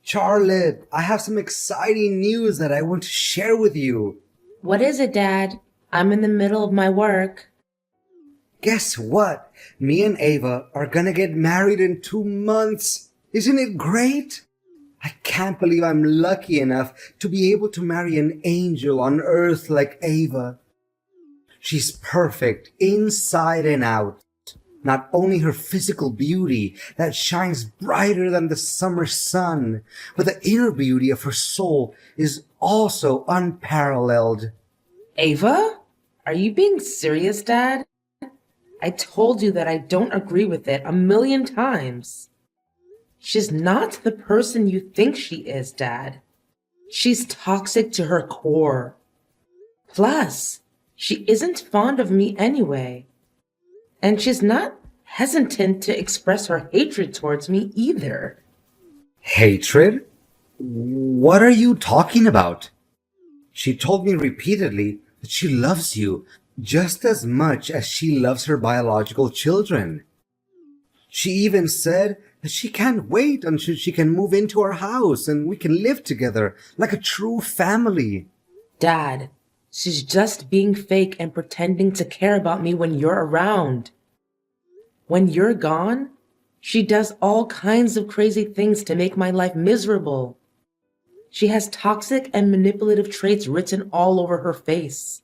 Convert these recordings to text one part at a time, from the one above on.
Charlotte, I have some exciting news that I want to share with you. What is it, Dad? I'm in the middle of my work. Guess what? Me and Ava are gonna get married in 2 months. Isn't it great? I can't believe I'm lucky enough to be able to marry an angel on earth like Ava. She's perfect inside and out. Not only her physical beauty that shines brighter than the summer sun, but the inner beauty of her soul is also unparalleled. Ava? Are you being serious, Dad? I told you that I don't agree with it a million times. She's not the person you think she is, Dad. She's toxic to her core. Plus, she isn't fond of me anyway. And she's not hesitant to express her hatred towards me either. Hatred? What are you talking about? She told me repeatedly that she loves you just as much as she loves her biological children. She even said that she can't wait until she can move into our house and we can live together like a true family. Dad, she's just being fake and pretending to care about me when you're around. When you're gone, she does all kinds of crazy things to make my life miserable. She has toxic and manipulative traits written all over her face.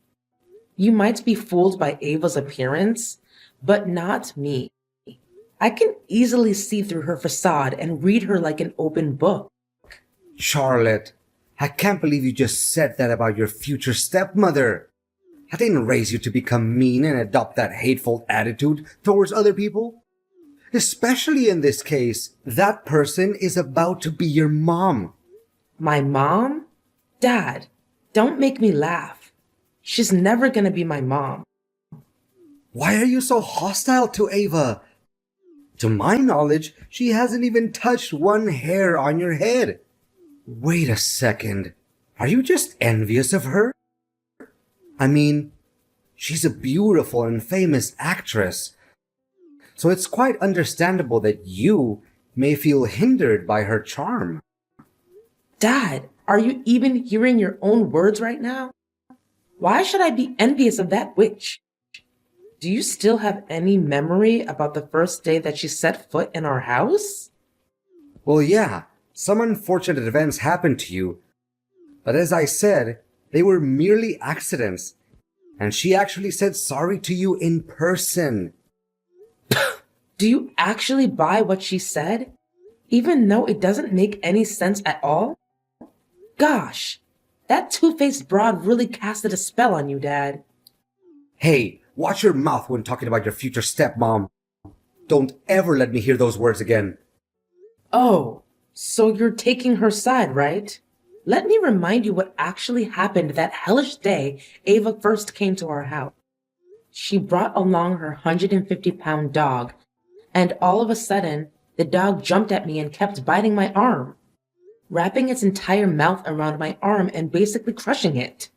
You might be fooled by Ava's appearance, but not me. I can easily see through her facade and read her like an open book. Charlotte, I can't believe you just said that about your future stepmother. I didn't raise you to become mean and adopt that hateful attitude towards other people. Especially in this case, that person is about to be your mom. My mom? Dad, don't make me laugh. She's never gonna be my mom. Why are you so hostile to Ava? To my knowledge, she hasn't even touched one hair on your head. Wait a second. Are you just envious of her? I mean, she's a beautiful and famous actress. So it's quite understandable that you may feel hindered by her charm. Dad, are you even hearing your own words right now? Why should I be envious of that witch? Do you still have any memory about the first day that she set foot in our house? Well, yeah, some unfortunate events happened to you. But as I said, they were merely accidents. And she actually said sorry to you in person. Do you actually buy what she said? Even though it doesn't make any sense at all? Gosh, that two-faced broad really casted a spell on you, Dad. Hey, watch your mouth when talking about your future stepmom. Don't ever let me hear those words again. Oh, so you're taking her side, right? Let me remind you what actually happened that hellish day Ava first came to our house. She brought along her 150-pound dog, and all of a sudden, the dog jumped at me and kept biting my arm, wrapping its entire mouth around my arm and basically crushing it.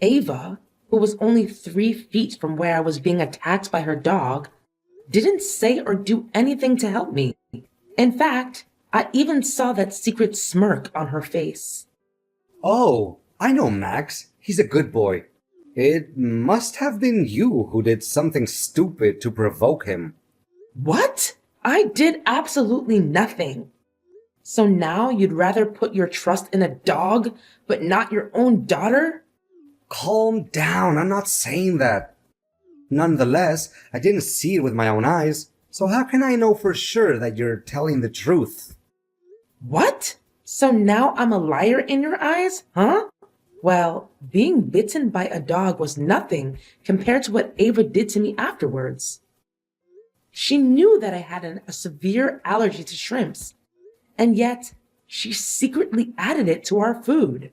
Ava, who was only 3 feet from where I was being attacked by her dog, didn't say or do anything to help me. In fact, I even saw that secret smirk on her face. Oh, I know Max. He's a good boy. It must have been you who did something stupid to provoke him. What? I did absolutely nothing. So now you'd rather put your trust in a dog, but not your own daughter? Calm down, I'm not saying that. Nonetheless, I didn't see it with my own eyes, so how can I know for sure that you're telling the truth? What? So now I'm a liar in your eyes, huh? Well, being bitten by a dog was nothing compared to what Ava did to me afterwards. She knew that I had a severe allergy to shrimps, and yet she secretly added it to our food.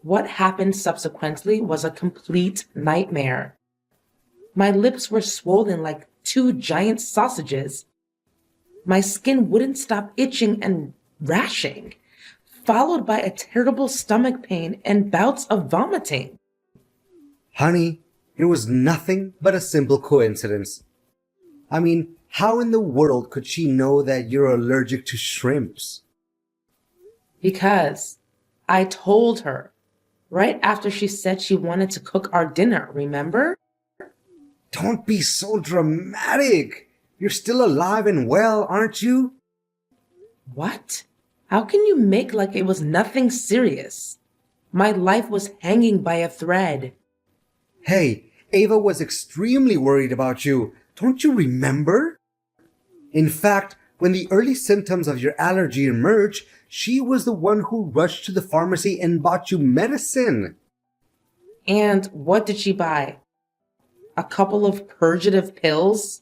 What happened subsequently was a complete nightmare. My lips were swollen like 2 giant sausages. My skin wouldn't stop itching and rashing, followed by a terrible stomach pain and bouts of vomiting. Honey, it was nothing but a simple coincidence. I mean, how in the world could she know that you're allergic to shrimps? Because I told her right after she said she wanted to cook our dinner, remember? Don't be so dramatic. You're still alive and well, aren't you? What? How can you make like it was nothing serious? My life was hanging by a thread. Hey, Ava was extremely worried about you. Don't you remember? In fact, when the early symptoms of your allergy emerged, she was the one who rushed to the pharmacy and bought you medicine. And what did she buy? A couple of purgative pills?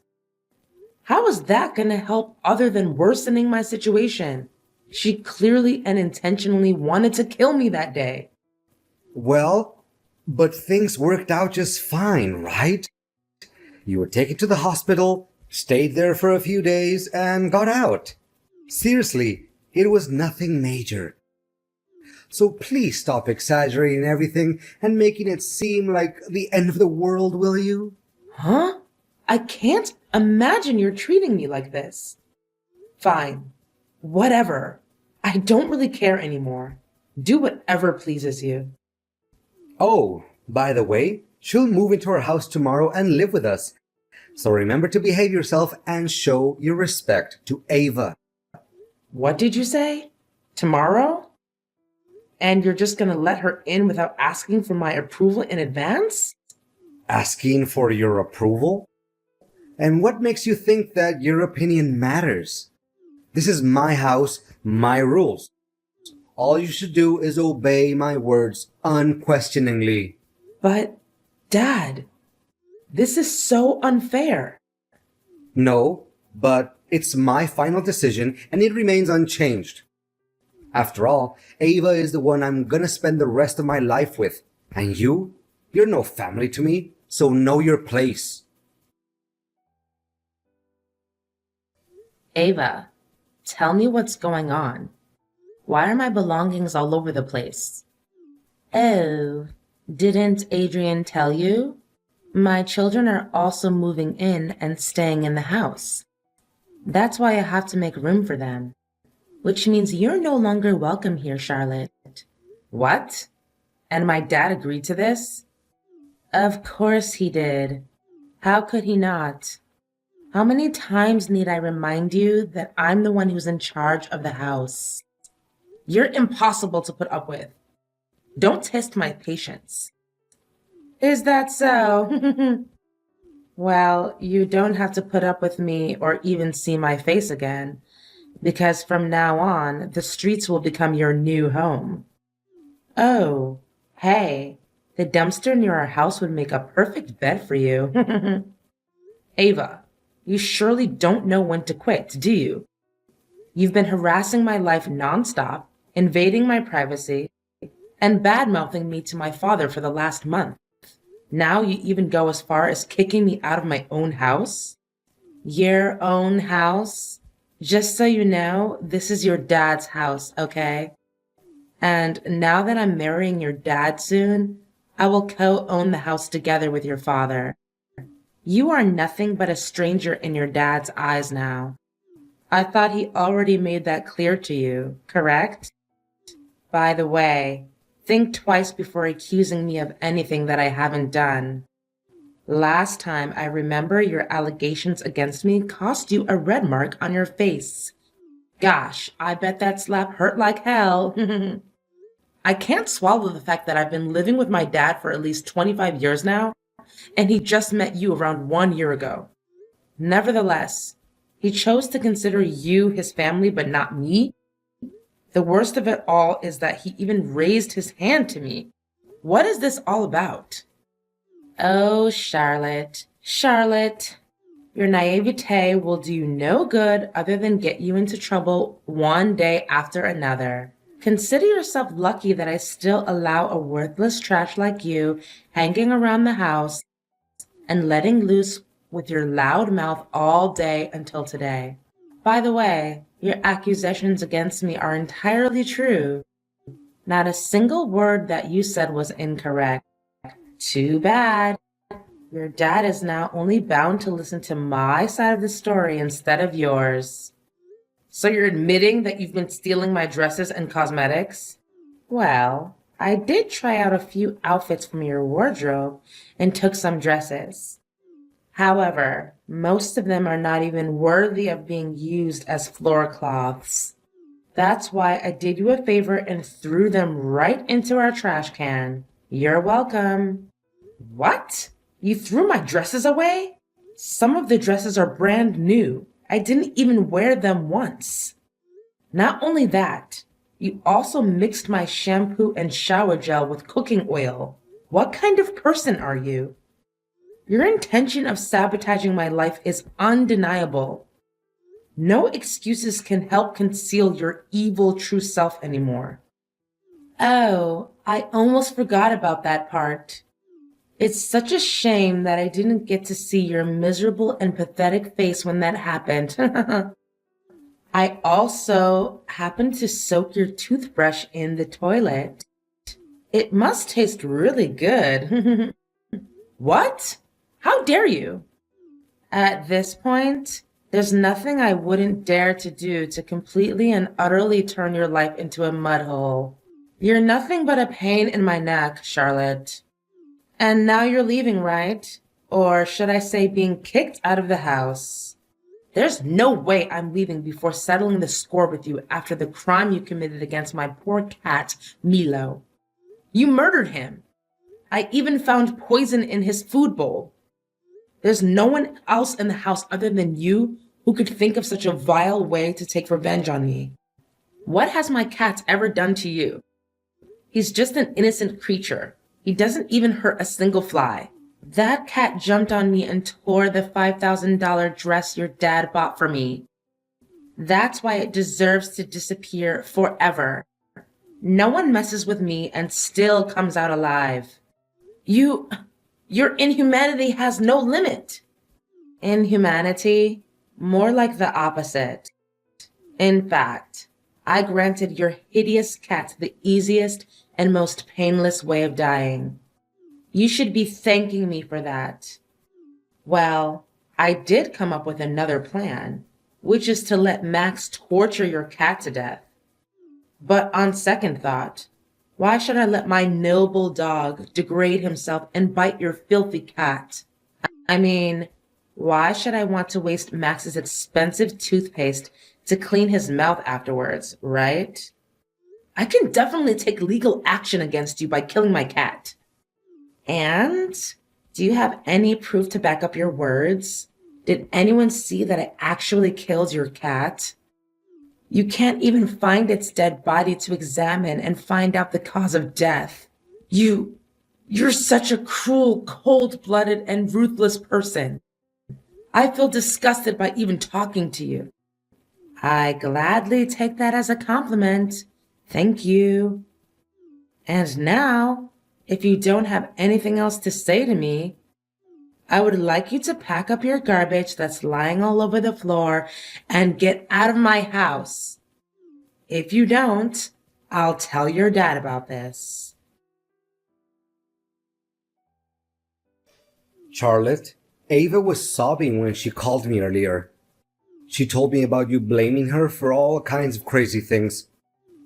How is that going to help other than worsening my situation? She clearly and intentionally wanted to kill me that day. Well, but things worked out just fine, right? You were taken to the hospital, stayed there for a few days, and got out. Seriously, it was nothing major. So please stop exaggerating everything and making it seem like the end of the world, will you? Huh? I can't imagine you're treating me like this. Fine. Whatever. I don't really care anymore. Do whatever pleases you. Oh, by the way, she'll move into our house tomorrow and live with us. So remember to behave yourself and show your respect to Ava. What did you say? Tomorrow? And you're just gonna let her in without asking for my approval in advance? Asking for your approval? And what makes you think that your opinion matters? This is my house, my rules. All you should do is obey my words unquestioningly. But, Dad, this is so unfair. No, but it's my final decision and it remains unchanged. After all, Ava is the one I'm gonna spend the rest of my life with. And you're no family to me, so know your place. Ava, tell me what's going on. Why are my belongings all over the place? Oh, didn't Adrian tell you? My children are also moving in and staying in the house. That's why I have to make room for them. Which means you're no longer welcome here, Charlotte. What? And my dad agreed to this? Of course he did. How could he not? How many times need I remind you that I'm the one who's in charge of the house? You're impossible to put up with. Don't test my patience. Is that so? Well, you don't have to put up with me or even see my face again, because from now on, the streets will become your new home. Oh, hey, the dumpster near our house would make a perfect bed for you. Ava, you surely don't know when to quit, do you? You've been harassing my life nonstop, invading my privacy, and bad-mouthing me to my father for the last month. Now you even go as far as kicking me out of my own house? Your own house? Just so you know, this is your dad's house, okay? And now that I'm marrying your dad soon, I will co-own the house together with your father. You are nothing but a stranger in your dad's eyes now. I thought he already made that clear to you, correct? By the way, think twice before accusing me of anything that I haven't done. Last time I remember your allegations against me cost you a red mark on your face. Gosh, I bet that slap hurt like hell. I can't swallow the fact that I've been living with my dad for at least 25 years now, and he just met you around 1 year ago. Nevertheless, he chose to consider you his family but not me. The worst of it all is that he even raised his hand to me. What is this all about? Oh, Charlotte, Charlotte, your naivete will do you no good other than get you into trouble one day after another. Consider yourself lucky that I still allow a worthless trash like you hanging around the house and letting loose with your loud mouth all day until today. By the way, your accusations against me are entirely true. Not a single word that you said was incorrect. Too bad. Your dad is now only bound to listen to my side of the story instead of yours. So you're admitting that you've been stealing my dresses and cosmetics? Well, I did try out a few outfits from your wardrobe and took some dresses. However, most of them are not even worthy of being used as floor cloths. That's why I did you a favor and threw them right into our trash can. You're welcome. What? You threw my dresses away? Some of the dresses are brand new. I didn't even wear them once. Not only that, you also mixed my shampoo and shower gel with cooking oil. What kind of person are you? Your intention of sabotaging my life is undeniable. No excuses can help conceal your evil true self anymore. Oh, I almost forgot about that part. It's such a shame that I didn't get to see your miserable and pathetic face when that happened. I also happened to soak your toothbrush in the toilet. It must taste really good. What? How dare you? At this point, there's nothing I wouldn't dare to do to completely and utterly turn your life into a mud hole. You're nothing but a pain in my neck, Charlotte. And now you're leaving, right? Or should I say being kicked out of the house? There's no way I'm leaving before settling the score with you after the crime you committed against my poor cat, Milo. You murdered him. I even found poison in his food bowl. There's no one else in the house other than you who could think of such a vile way to take revenge on me. What has my cat ever done to you? He's just an innocent creature. He doesn't even hurt a single fly. That cat jumped on me and tore the $5,000 dress your dad bought for me. That's why it deserves to disappear forever. No one messes with me and still comes out alive. Your inhumanity has no limit. Inhumanity? More like the opposite. In fact, I granted your hideous cat the easiest and most painless way of dying. You should be thanking me for that. Well, I did come up with another plan, which is to let Max torture your cat to death. But on second thought, why should I let my noble dog degrade himself and bite your filthy cat? I mean, why should I want to waste Max's expensive toothpaste to clean his mouth afterwards, right? I can definitely take legal action against you by killing my cat. And do you have any proof to back up your words? Did anyone see that I actually killed your cat? You can't even find its dead body to examine and find out the cause of death. You're such a cruel, cold-blooded, and ruthless person. I feel disgusted by even talking to you. I gladly take that as a compliment. Thank you. And now, if you don't have anything else to say to me, I would like you to pack up your garbage that's lying all over the floor and get out of my house. If you don't, I'll tell your dad about this. Charlotte, Ava was sobbing when she called me earlier. She told me about you blaming her for all kinds of crazy things.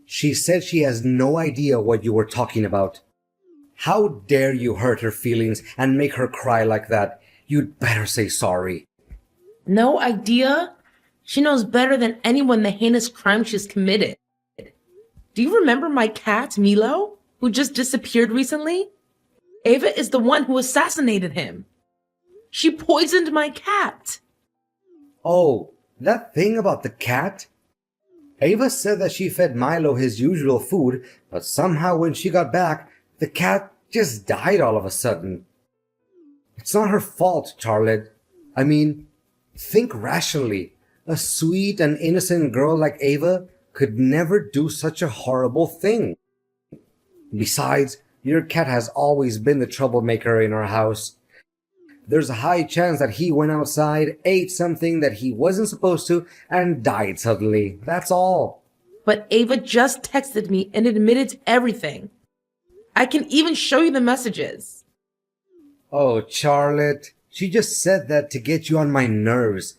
She said she has no idea what you were talking about. How dare you hurt her feelings and make her cry like that? You'd better say sorry. No idea? She knows better than anyone the heinous crime she's committed. Do you remember my cat, Milo, who just disappeared recently? Ava is the one who assassinated him. She poisoned my cat. Oh, that thing about the cat? Ava said that she fed Milo his usual food, but somehow when she got back, the cat just died all of a sudden. It's not her fault, Charlotte. I mean, think rationally. A sweet and innocent girl like Ava could never do such a horrible thing. Besides, your cat has always been the troublemaker in our house. There's a high chance that he went outside, ate something that he wasn't supposed to, and died suddenly. That's all. But Ava just texted me and admitted to everything. I can even show you the messages. Oh, Charlotte, she just said that to get you on my nerves.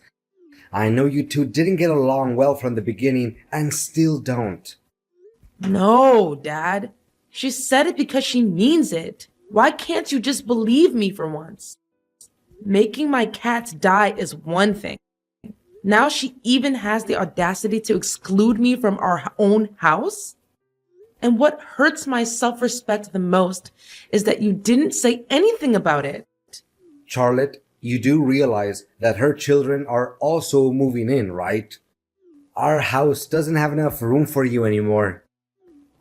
I know you two didn't get along well from the beginning and still don't. No, Dad. She said it because she means it. Why can't you just believe me for once? Making my cats die is one thing. Now she even has the audacity to exclude me from our own house? And what hurts my self-respect the most is that you didn't say anything about it. Charlotte, you do realize that her children are also moving in, right? Our house doesn't have enough room for you anymore.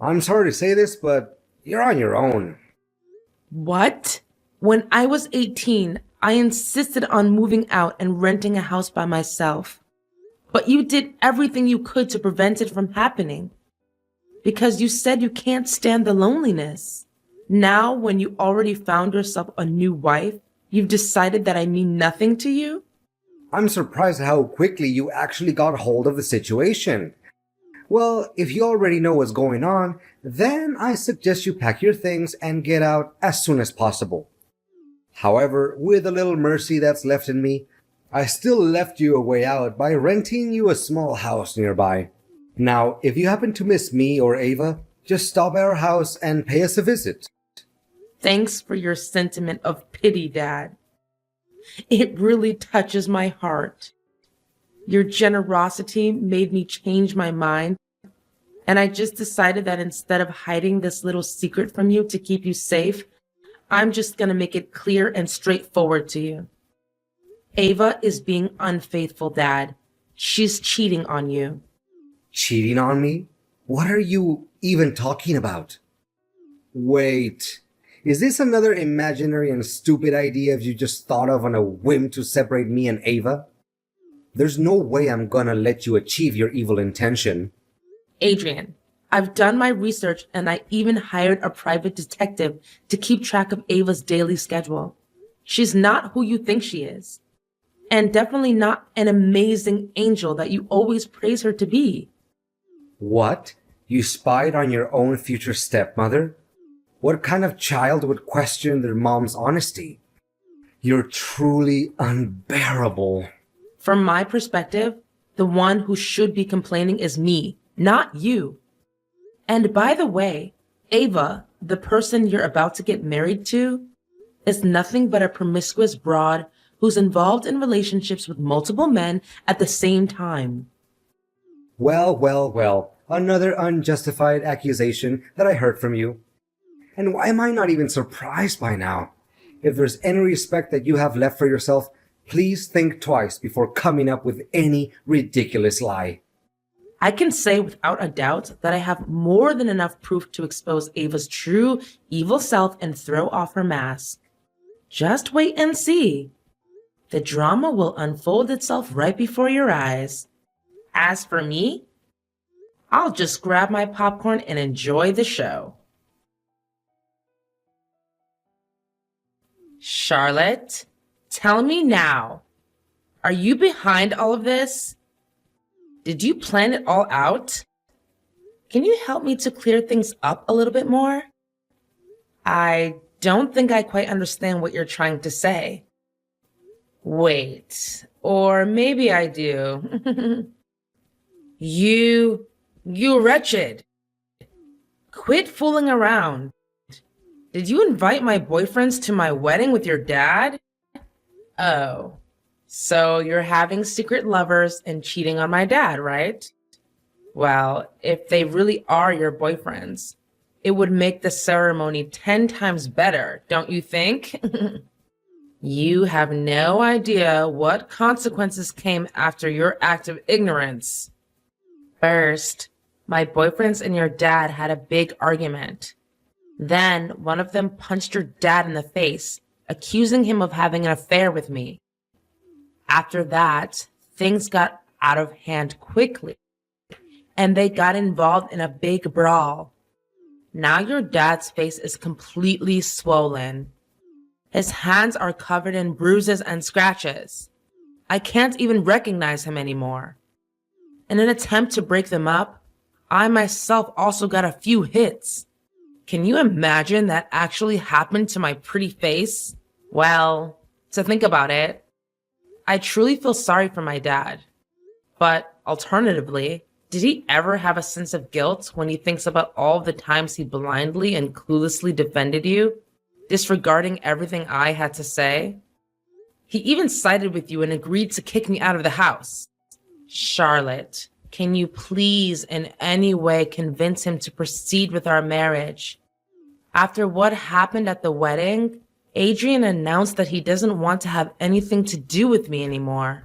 I'm sorry to say this, but you're on your own. What? When I was 18, I insisted on moving out and renting a house by myself. But you did everything you could to prevent it from happening. Because you said you can't stand the loneliness. Now, when you already found yourself a new wife, you've decided that I mean nothing to you? I'm surprised how quickly you actually got hold of the situation. Well, if you already know what's going on, then I suggest you pack your things and get out as soon as possible. However, with a little mercy that's left in me, I still left you a way out by renting you a small house nearby. Now, if you happen to miss me or Ava, just stop at our house and pay us a visit. Thanks for your sentiment of pity, Dad. It really touches my heart. Your generosity made me change my mind, and I just decided that instead of hiding this little secret from you to keep you safe, I'm just gonna make it clear and straightforward to you. Ava is being unfaithful, Dad. She's cheating on you. Cheating on me? What are you even talking about? Wait, is this another imaginary and stupid idea you just thought of on a whim to separate me and Ava? There's no way I'm gonna let you achieve your evil intention. Adrian, I've done my research and I even hired a private detective to keep track of Ava's daily schedule. She's not who you think she is. And definitely not an amazing angel that you always praise her to be. What? You spied on your own future stepmother? What kind of child would question their mom's honesty? You're truly unbearable. From my perspective, the one who should be complaining is me, not you. And by the way, Ava, the person you're about to get married to, is nothing but a promiscuous broad who's involved in relationships with multiple men at the same time. Well, another unjustified accusation that I heard from you. And why am I not even surprised by now? If there's any respect that you have left for yourself, please think twice before coming up with any ridiculous lie. I can say without a doubt that I have more than enough proof to expose Ava's true evil self and throw off her mask. Just wait and see. The drama will unfold itself right before your eyes. As for me, I'll just grab my popcorn and enjoy the show. Charlotte, tell me now, are you behind all of this? Did you plan it all out? Can you help me to clear things up a little bit more? I don't think I quite understand what you're trying to say. Wait, or maybe I do. You wretched. Quit fooling around. Did you invite my boyfriends to my wedding with your dad? Oh, so you're having secret lovers and cheating on my dad, right? Well, if they really are your boyfriends, it would make the ceremony 10 times better, don't you think? You have no idea what consequences came after your act of ignorance. First, my boyfriends and your dad had a big argument. Then one of them punched your dad in the face, accusing him of having an affair with me. After that, things got out of hand quickly, and they got involved in a big brawl. Now your dad's face is completely swollen. His hands are covered in bruises and scratches. I can't even recognize him anymore. In an attempt to break them up, I myself also got a few hits. Can you imagine that actually happened to my pretty face? Well, to think about it, I truly feel sorry for my dad. But alternatively, did he ever have a sense of guilt when he thinks about all the times he blindly and cluelessly defended you, disregarding everything I had to say? He even sided with you and agreed to kick me out of the house. Charlotte, can you please in any way convince him to proceed with our marriage? After what happened at the wedding, Adrian announced that he doesn't want to have anything to do with me anymore.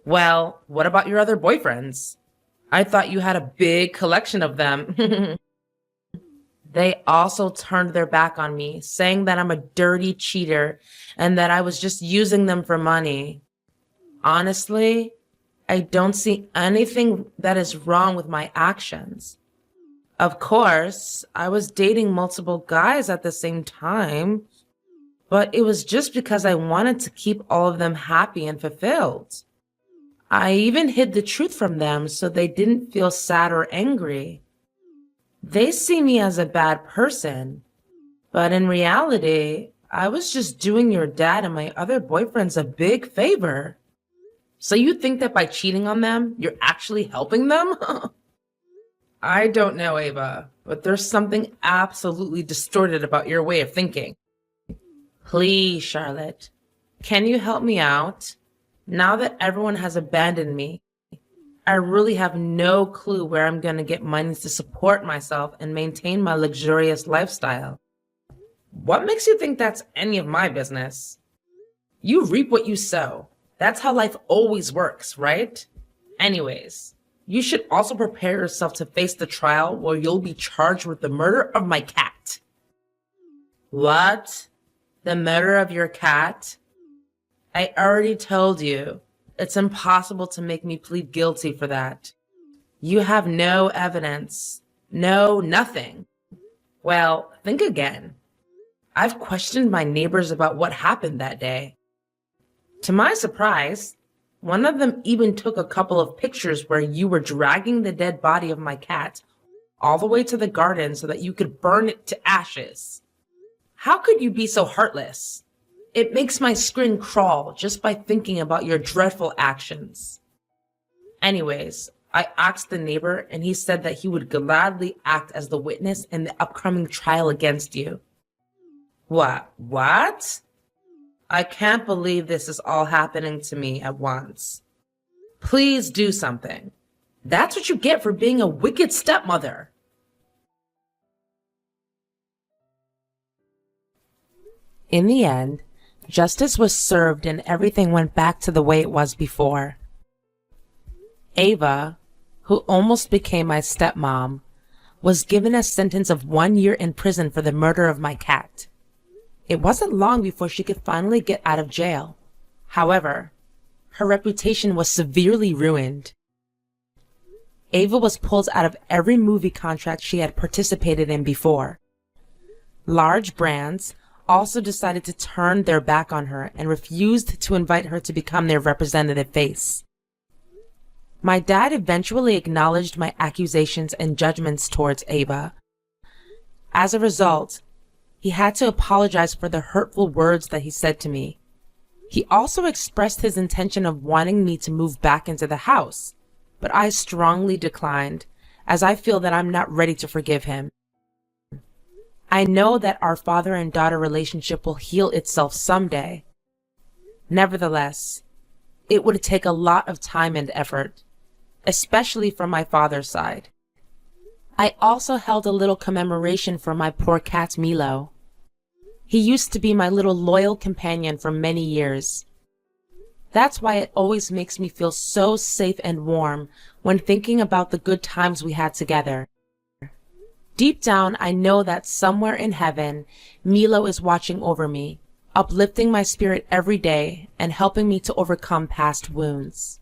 Well, what about your other boyfriends? I thought you had a big collection of them. They also turned their back on me, saying that I'm a dirty cheater and that I was just using them for money. Honestly, I don't see anything that is wrong with my actions. Of course, I was dating multiple guys at the same time, but it was just because I wanted to keep all of them happy and fulfilled. I even hid the truth from them so they didn't feel sad or angry. They see me as a bad person, but in reality, I was just doing your dad and my other boyfriends a big favor. So you think that by cheating on them, you're actually helping them? I don't know, Ava, but there's something absolutely distorted about your way of thinking. Please, Charlotte, can you help me out? Now that everyone has abandoned me, I really have no clue where I'm going to get money to support myself and maintain my luxurious lifestyle. What makes you think that's any of my business? You reap what you sow. That's how life always works, right? Anyways, you should also prepare yourself to face the trial where you'll be charged with the murder of my cat. What? The murder of your cat? I already told you, it's impossible to make me plead guilty for that. You have no evidence. No, nothing. Well, think again. I've questioned my neighbors about what happened that day. To my surprise, one of them even took a couple of pictures where you were dragging the dead body of my cat all the way to the garden so that you could burn it to ashes. How could you be so heartless? It makes my skin crawl just by thinking about your dreadful actions. Anyways, I asked the neighbor and he said that he would gladly act as the witness in the upcoming trial against you. What? I can't believe this is all happening to me at once. Please do something. That's what you get for being a wicked stepmother. In the end, justice was served and everything went back to the way it was before. Ava, who almost became my stepmom, was given a sentence of 1 year in prison for the murder of my cat. It wasn't long before she could finally get out of jail. However, her reputation was severely ruined. Ava was pulled out of every movie contract she had participated in before. Large brands also decided to turn their back on her and refused to invite her to become their representative face. My dad eventually acknowledged my accusations and judgments towards Ava. As a result, he had to apologize for the hurtful words that he said to me. He also expressed his intention of wanting me to move back into the house, but I strongly declined, as I feel that I'm not ready to forgive him. I know that our father and daughter relationship will heal itself someday. Nevertheless, it would take a lot of time and effort, especially from my father's side. I also held a little commemoration for my poor cat Milo. He used to be my little loyal companion for many years. That's why it always makes me feel so safe and warm when thinking about the good times we had together. Deep down, I know that somewhere in heaven, Milo is watching over me, uplifting my spirit every day and helping me to overcome past wounds.